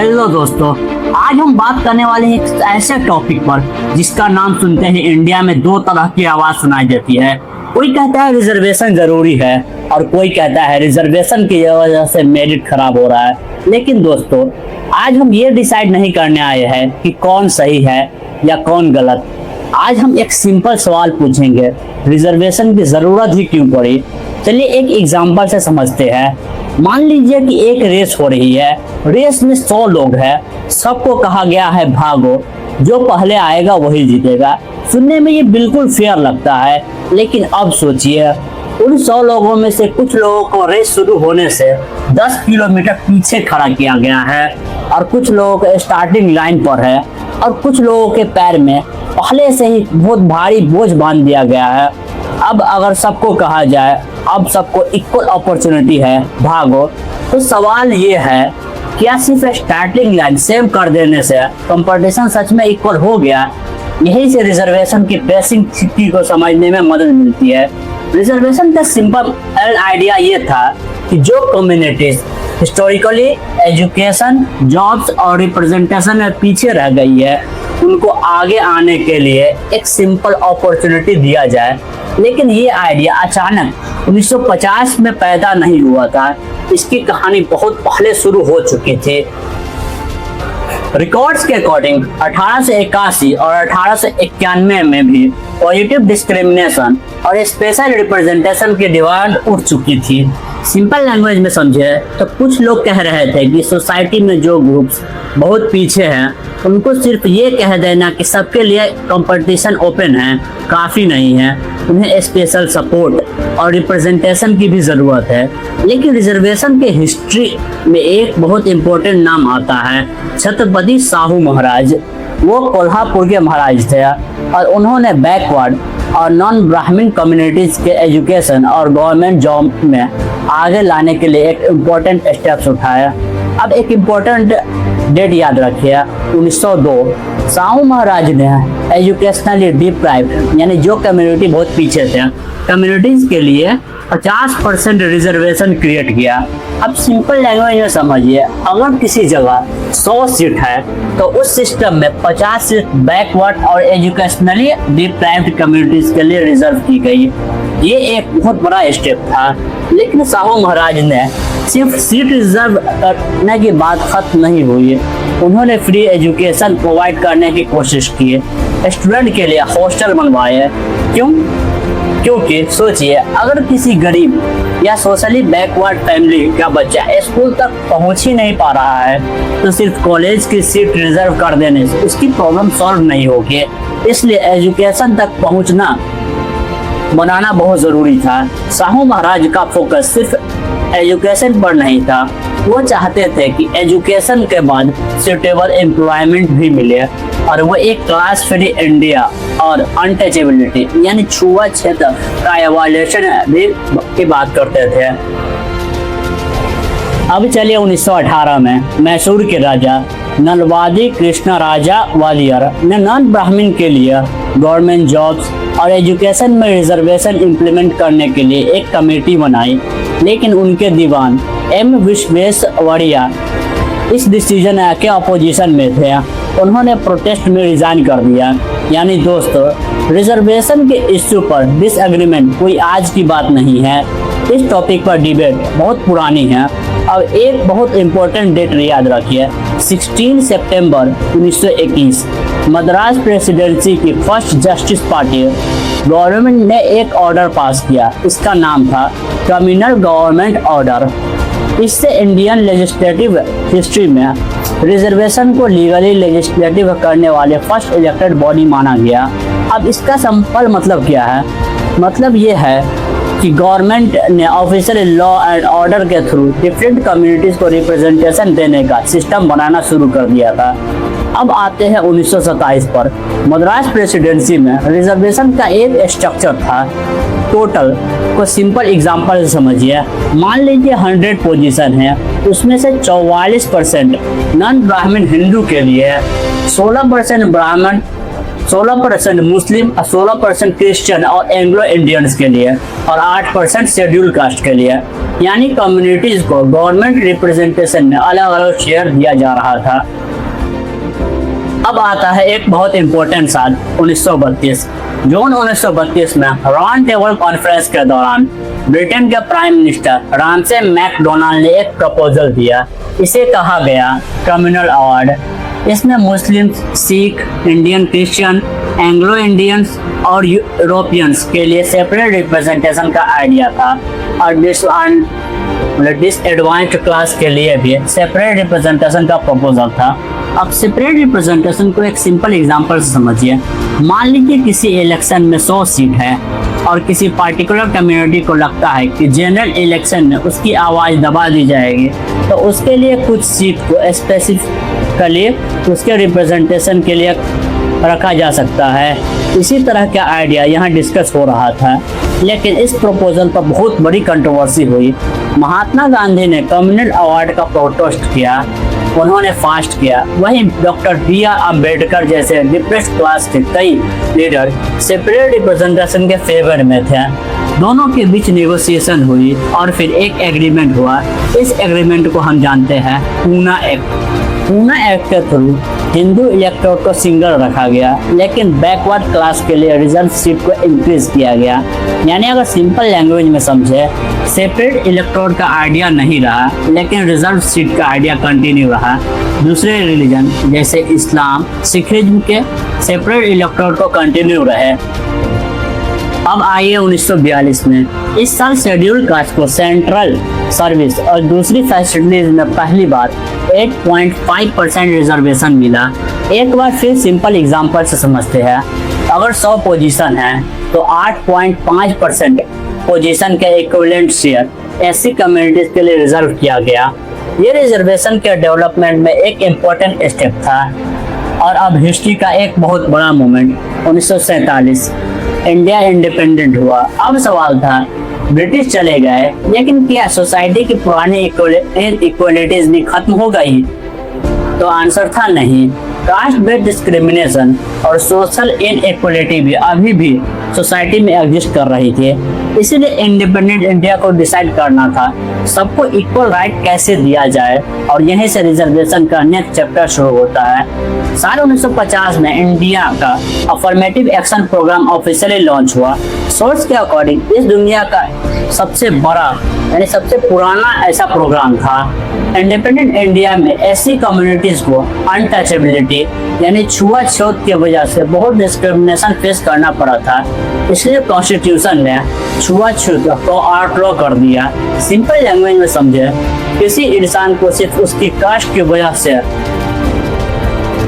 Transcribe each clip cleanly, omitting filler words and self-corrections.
Hello दोस्तों, आज हम बात करने वाले हैं एक ऐसे टॉपिक पर जिसका नाम सुनते ही इंडिया में दो तरह की आवाज सुनाई देती है। कोई कहता है रिजर्वेशन जरूरी है और कोई कहता है रिजर्वेशन की वजह से मेरिट खराब हो रहा है। लेकिन दोस्तों, आज हम ये डिसाइड नहीं करने आए हैं कि कौन सही है या कौन गलत। आज हम एक सिंपल सवाल पूछेंगे, रिजर्वेशन की जरूरत ही क्यों पड़ी। चलिए एक एग्जांपल से समझते हैं। मान लीजिए कि एक रेस हो रही है, रेस में 100 लोग हैं, सबको कहा गया है भागो, जो पहले आएगा वही जीतेगा। सुनने में ये बिल्कुल फेयर लगता है, लेकिन अब सोचिए उन 100 लोगों में से कुछ लोगों को रेस शुरू होने से 10 किलोमीटर पीछे खड़ा किया गया है और कुछ लोगों को स्टार्टिंग लाइन पर है और कुछ लोगों के पैर में पहले से ही बहुत भारी बोझ बांध दिया गया है। अब अगर सबको कहा जाए अब सबको इक्वल अपॉर्चुनिटी है, भागो, तो सवाल ये है क्या सिर्फ स्टार्टिंग लाइन सेम कर देने से कंपटीशन सच में इक्वल हो गया। यही से रिजर्वेशन की बेसिक स्थिति को समझने में मदद मिलती है। रिजर्वेशन का सिंपल आइडिया ये था कि जो कम्युनिटीज हिस्टोरिकली एजुकेशन, जॉब्स और रिप्रेजेंटेशन में पीछे रह गई है, उनको आगे आने के लिए एक सिंपल अपॉर्चुनिटी दिया जाए। लेकिन ये आइडिया अचानक 1950 में पैदा नहीं हुआ था, इसकी कहानी बहुत पहले शुरू हो चुकी थी। रिकॉर्ड्स के अकॉर्डिंग 1881 और 1891 में भी पॉजिटिव डिस्क्रिमिनेशन और स्पेशल रिप्रेजेंटेशन की डिमांड उठ चुकी थी। सिंपल लैंग्वेज में समझे तो कुछ लोग कह रहे थे कि सोसाइटी में जो ग्रुप्स बहुत पीछे हैं उनको सिर्फ ये कह देना कि सबके लिए कंपटीशन ओपन है काफ़ी नहीं है, उन्हें स्पेशल सपोर्ट और रिप्रेजेंटेशन की भी ज़रूरत है। लेकिन रिजर्वेशन के हिस्ट्री में एक बहुत इम्पोर्टेंट नाम आता है, छत्रपति साहू महाराज। वो कोल्हापुर के महाराज थे और उन्होंने बैकवर्ड और नॉन ब्राह्मण कम्युनिटीज के एजुकेशन और गवर्नमेंट जॉब में आगे लाने के लिए एक इम्पोर्टेंट स्टेप्स उठाया। अब एक इम्पोर्टेंट डेट याद रखिए, 1902। साहू महाराज ने एजुकेशनली डिप्राइव्ड यानी जो कम्युनिटी बहुत पीछे थे कम्युनिटीज के लिए 50% रिजर्वेशन क्रिएट किया। अब सिंपल लैंग्वेज में समझिए, अगर किसी जगह 100 सीट है तो उस सिस्टम में 50 सीट बैकवर्ड और एजुकेशनली डिप्राइव्ड कम्युनिटीज के लिए रिजर्व की गई। ये एक बहुत बड़ा स्टेप था। लेकिन साहू महाराज ने सिर्फ सीट रिजर्व करने की बात खत्म नहीं हुई, उन्होंने फ्री एजुकेशन प्रोवाइड करने की कोशिश की। स्टूडेंट के लिए हॉस्टल बनवाए। क्योंकि सोचिए, अगर किसी गरीब या सोशली बैकवर्ड फैमिली का बच्चा स्कूल तक पहुंच ही नहीं पा रहा है तो सिर्फ कॉलेज की सीट रिजर्व कर देने से उसकी प्रॉब्लम सॉल्व नहीं होगी। इसलिए एजुकेशन तक पहुंचना बनाना बहुत ज़रूरी था। साहू महाराज का फोकस सिर्फ एजुकेशन पर नहीं था, वो चाहते थे कि एजुकेशन के बाद सुटेबल एम्प्लॉयमेंट भी मिले और वो एक क्लास फ्री इंडिया और अनटचेबिलिटी यानी छुआछूत का एवॉल्यूशन भी की बात करते थे। अब चलिए 1918 में मैसूर के राजा नलवादी कृष्ण राजा वालियर ने नॉन ब्राह्मण के लिए गवर्नमेंट जॉब्स और एजुकेशन में रिजर्वेशन इंप्लीमेंट करने के लिए एक कमेटी बनाई। लेकिन उनके दीवान एम विश्वेश्वरैया इस डिसीजन के अपोजिशन में थे, उन्होंने प्रोटेस्ट में रिजाइन कर दिया। यानी दोस्तों, रिजर्वेशन के इश्यू पर डिसएग्रीमेंट कोई आज की बात नहीं है, इस टॉपिक पर डिबेट बहुत पुरानी है। अब एक बहुत इम्पोर्टेंट डेट याद रखिए, 16 सितंबर 1921 मद्रास प्रेसिडेंसी की फर्स्ट जस्टिस पार्टी गवर्नमेंट ने एक ऑर्डर पास किया। इसका नाम था कम्युनल गवर्नमेंट ऑर्डर। इससे इंडियन लेजिस्लेटिव हिस्ट्री में रिजर्वेशन को लीगली लेजिस्लेटिव करने वाले फर्स्ट इलेक्टेड बॉडी माना गया। अब इसका सिंपल मतलब क्या है? मतलब ये है कि गवर्नमेंट ने ऑफिशियल लॉ एंड ऑर्डर के थ्रू डिफरेंट कम्युनिटीज को रिप्रेजेंटेशन देने का सिस्टम बनाना शुरू कर दिया था। अब आते हैं 1927 पर। मद्रास प्रेसिडेंसी में रिजर्वेशन का एक स्ट्रक्चर था। टोटल को सिंपल एग्जांपल से समझिए, मान लीजिए 100 पोजीशन है, उसमें से 44% नॉन ब्राह्मण हिंदू के लिए है, 16% ब्राह्मण 16% मुस्लिम, 16% क्रिश्चियन और एंग्लो इंडियंस के लिए और 8% शेड्यूल कास्ट के लिए। यानी कम्युनिटीज को गवर्नमेंट रिप्रेजेंटेशन में अलग अलग शेयर दिया जा रहा था। अब आता है एक बहुत इंपॉर्टेंट साल 1932। जून 1932 में राउंड टेबल कॉन्फ्रेंस के दौरान ब्रिटेन के प्राइम मिनिस्टर रामसे मैकडोनाल्ड ने एक प्रपोजल दिया। इसे कहा गया कम्युनल अवार्ड। इसमें मुस्लिम, सिख, इंडियन क्रिश्चियन, एंग्लो इंडियंस और यूरोपियंस के लिए सेपरेट रिप्रेजेंटेशन का आइडिया था और डिसएडवांस्ड क्लास के लिए भी सेपरेट रिप्रेजेंटेशन का प्रपोजल था। अब सेपरेट रिप्रेजेंटेशन को एक सिंपल एग्जांपल से समझिए। मान लीजिए किसी इलेक्शन में 100 सीट है और किसी पार्टिकुलर कम्युनिटी को लगता है कि जनरल इलेक्शन में उसकी आवाज़ दबा दी जाएगी, तो उसके लिए कुछ सीट को स्पेसिफिकली उसके रिप्रेजेंटेशन के लिए रखा जा सकता है। इसी तरह का आइडिया यहाँ डिस्कस हो रहा था, लेकिन इस प्रपोजल पर बहुत बड़ी कंट्रोवर्सी हुई। महात्मा गांधी ने कम्युनल अवार्ड का प्रोटेस्ट किया, उन्होंने फास्ट किया। वहीं डॉक्टर B.R. अम्बेडकर जैसे डिप्रेस्ड क्लास के कई लीडर सेपरेट रिप्रेजेंटेशन के फेवर में थे। दोनों के बीच नेगोशिएशन हुई और फिर एक एग्रीमेंट हुआ। इस एग्रीमेंट को हम जानते हैं पूना एक्ट। पूना एक्ट के थ्रू हिंदू इलेक्टोरेट को सिंगल रखा गया, लेकिन बैकवर्ड क्लास के लिए रिजर्व सीट को इंक्रीज किया गया। यानी अगर सिंपल लैंग्वेज में समझे, सेपरेट इलेक्टोरेट का आइडिया नहीं रहा, लेकिन रिजर्व सीट का आइडिया कंटिन्यू रहा। दूसरे रिलीजन जैसे इस्लाम, सिखिज्म के सेपरेट इलेक्टोरेट को कंटिन्यू रहे। अब आइए 1942 में। इस साल शेड्यूल कास्ट को सेंट्रल सर्विस और दूसरी फैसिलिटीज में पहली बार 8.5% रिजर्वेशन मिला। एक बार फिर सिंपल एग्जांपल से समझते हैं। अगर 100 पोजीशन है तो 8.5% पोजीशन के इक्विवेलेंट शेयर एससी कम्युनिटीज के लिए रिजर्व किया गया। ये रिजर्वेशन के डेवलपमेंट में एक इम्पोर्टेंट स्टेप था। और अब हिस्ट्री का एक बहुत बड़ा मोमेंट 1947, इंडिया इंडिपेंडेंट हुआ। अब सवाल था, ब्रिटिश चले गए, लेकिन क्या सोसाइटी की पुरानी इक्वलिटीज भी खत्म हो गई? तो आंसर था नहीं। कास्ट बेस्ड डिस्क्रिमिनेशन और सोशल इनइक्वलिटी भी अभी भी सोसाइटी में एग्जिस्ट कर रही थी। इसीलिए इंडिपेंडेंट इंडिया को डिसाइड करना था सबको इक्वल राइट कैसे दिया जाए, और यहीं से रिजर्वेशन का नेक्स्ट चैप्टर शुरू होता है। साल 1950 में इंडिया का affirmative action programme officially launch हुआ। सोर्स के अकॉर्डिंग इस दुनिया का सबसे बड़ा यानी सबसे पुराना ऐसा प्रोग्राम था। इंडिपेंडेंट इंडिया में ऐसी कम्युनिटीज को अनटचेबिलिटी यानी छुआछूत की वजह से बहुत डिस्क्रिमिनेशन फेस करना पड़ा था। इसलिए कॉन्स्टिट्यूशन ने छुआछूत को आउटलॉ कर दिया। सिंपल लैंग्वेज में समझे, किसी इंसान को सिर्फ उसकी कास्ट की वजह से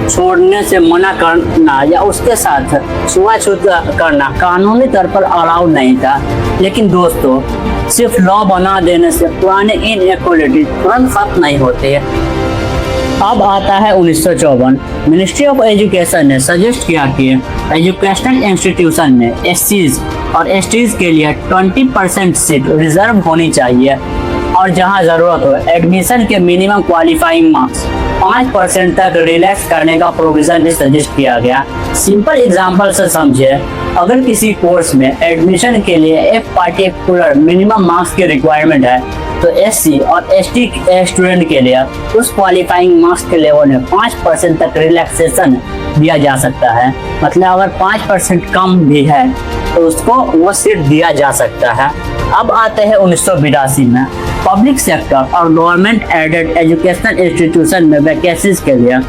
छोड़ने से मना करना या उसके साथ छुआछूत करना कानूनी तौर पर अलाउ नहीं था। लेकिन दोस्तों, सिर्फ लॉ बना देने से पुराने इनइक्वलिटी तुरंत खत्म नहीं होते। अब आता है 1954। मिनिस्ट्री ऑफ एजुकेशन ने सजेस्ट किया कि एजुकेशनल इंस्टीट्यूशन में एससीज और एसटीज के लिए 20% सीट रिजर्व होनी चाहिए, और जहां जरूरत हो एडमिशन के मिनिमम क्वालिफाइंग मार्क्स 5% तक रिलैक्स करने का प्रोविजन भी सजेस्ट किया गया। सिंपल एग्जांपल से समझिए, अगर किसी कोर्स में एडमिशन के लिए एक पार्टिकुलर मिनिमम मार्क्स की रिक्वायरमेंट है, तो एससी और एसटी स्टूडेंट के लिए उस क्वालिफाइंग मार्क्स के लेवल में 5% तक रिलैक्सेशन दिया जा सकता है। मतलब अगर 5% कम भी है तो उसको वो सीट दिया जा सकता है। अब आते हैं 1982 में। पब्लिक सेक्टर और गवर्नमेंट एडेड एजुकेशनल इंस्टीट्यूशन में वैकेंसीज के लिए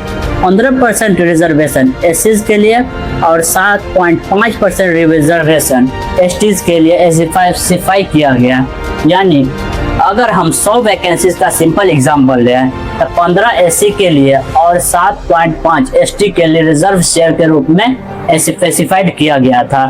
15% रिजर्वेशन एससीज के लिए और 7.5% रिजर्वेशन एसटीज के लिए स्पेसिफाई किया गया। यानी अगर हम 100 वैकेंसीज का सिंपल एग्जांपल लें तो 15 एससी के लिए और 7.5 एसटी के लिए रिजर्व शेयर के रूप में स्पेसिफाइड किया गया था।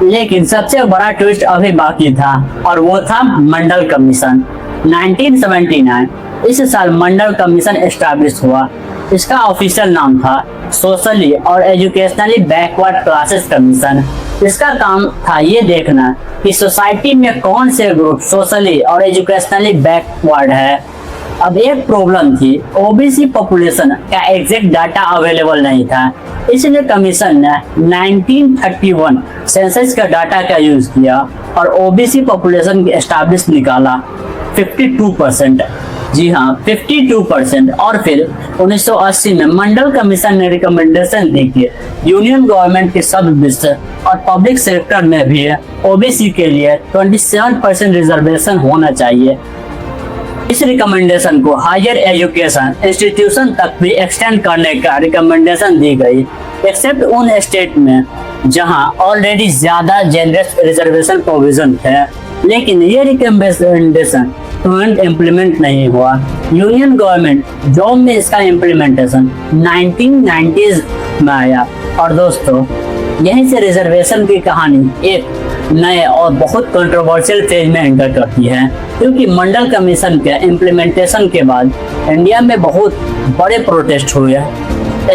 लेकिन सबसे बड़ा ट्विस्ट अभी बाकी था, और वो था मंडल कमीशन। 1979 इस साल मंडल कमीशन एस्टैब्लिश हुआ। इसका ऑफिशियल नाम था सोशली और एजुकेशनली बैकवर्ड क्लासेस कमीशन। इसका काम था ये देखना कि सोसाइटी में कौन से ग्रुप सोशली और एजुकेशनली बैकवर्ड है। अब एक प्रॉब्लम थी, ओबीसी पॉपुलेशन का एग्जैक्ट डाटा अवेलेबल नहीं था, इसलिए कमीशन ने 1931 सेंसस का डाटा का यूज किया और ओबीसी पॉपुलेशन की एस्टैब्लिश निकाला 52%। जी हाँ, 52%। और फिर 1980 में मंडल कमीशन ने रिकमेंडेशन दी कि यूनियन गवर्नमेंट के सब विषय और पब्लिक सेक्टर में भी ओबीसी के लिए 27% रिजर्वेशन होना चाहिए। इस रिकमेंडेशन को हायर एजुकेशन इंस्टीट्यूशन तक भी एक्सटेंड करने का रिकमेंडेशन दी गई, एक्सेप्ट उन स्टेट में जहां ऑलरेडी ज्यादा जेनरस रिजर्वेशन प्रोविजन थे। लेकिन ये रिकमेंडेशन तुरंत इम्प्लीमेंट नहीं हुआ। यूनियन गवर्नमेंट जॉब में इसका इम्प्लीमेंटेशन 1990s में आया। और दोस्तों, यहीं से रिजर्वेशन की कहानी एक नए और बहुत कंट्रोवर्शियल फेज में एंटर करती है, क्योंकि मंडल कमीशन के इम्प्लीमेंटेशन के बाद इंडिया में बहुत बड़े प्रोटेस्ट हुए,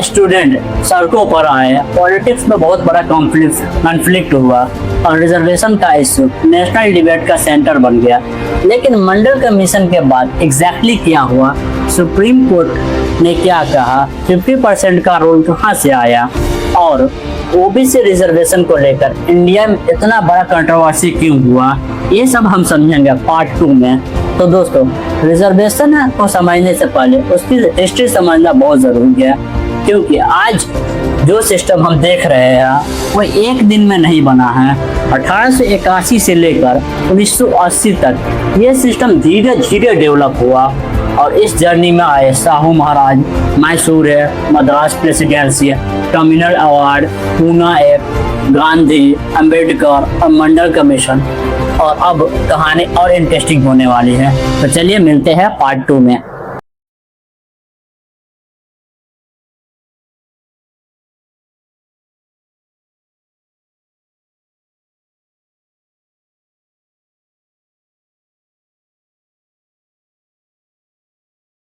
स्टूडेंट सड़कों पर आए, पॉलिटिक्स में बहुत बड़ा कॉन्फ्लिक्ट हुआ और रिजर्वेशन का इशू नेशनल डिबेट का सेंटर बन गया। लेकिन मंडल कमीशन के बाद एग्जैक्टली क्या हुआ, सुप्रीम कोर्ट ने क्या कहा, 50% का रूल कहाँ से आया और ओबीसी रिजर्वेशन को लेकर इंडिया में इतना बड़ा कंट्रोवर्सी क्यों हुआ, ये सब हम समझेंगे पार्ट 2 में। तो दोस्तों, रिजर्वेशन को समझने से पहले उसकी हिस्ट्री समझना बहुत जरूरी है, क्योंकि आज जो सिस्टम हम देख रहे हैं वो एक दिन में नहीं बना है। 1881 से लेकर 1980 तक ये सिस्टम धीरे धीरे डेवलप हुआ और इस जर्नी में आए शाहू महाराज, मैसूर है, Madras presidency, communal award, Poona act, Gandhi, Ambedkar और मंडल कमीशन। और अब कहानी और इंटरेस्टिंग होने वाली है, तो चलिए मिलते हैं पार्ट 2 में।